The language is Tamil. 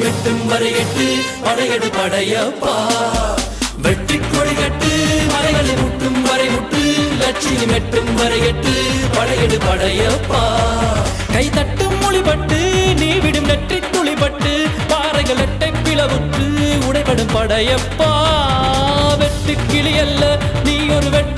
வெட்டும் வரை எட்டு படையெடு படையப்பா வெற்றி கொடி கட்டு மலைகளை முட்டும் வரை முட்டு லட்சியம் எட்டும் வரை எட்டு படையெடு படையப்பா கை தட்டும் மொழிபட்டு நீ விடும் நெற்றி துளிபட்டு பாறைகள் எட்டை பிளவுற்று உடைபடும் படையப்பா வெட்டு கிளி அல்ல நீ ஒரு வெட்டும்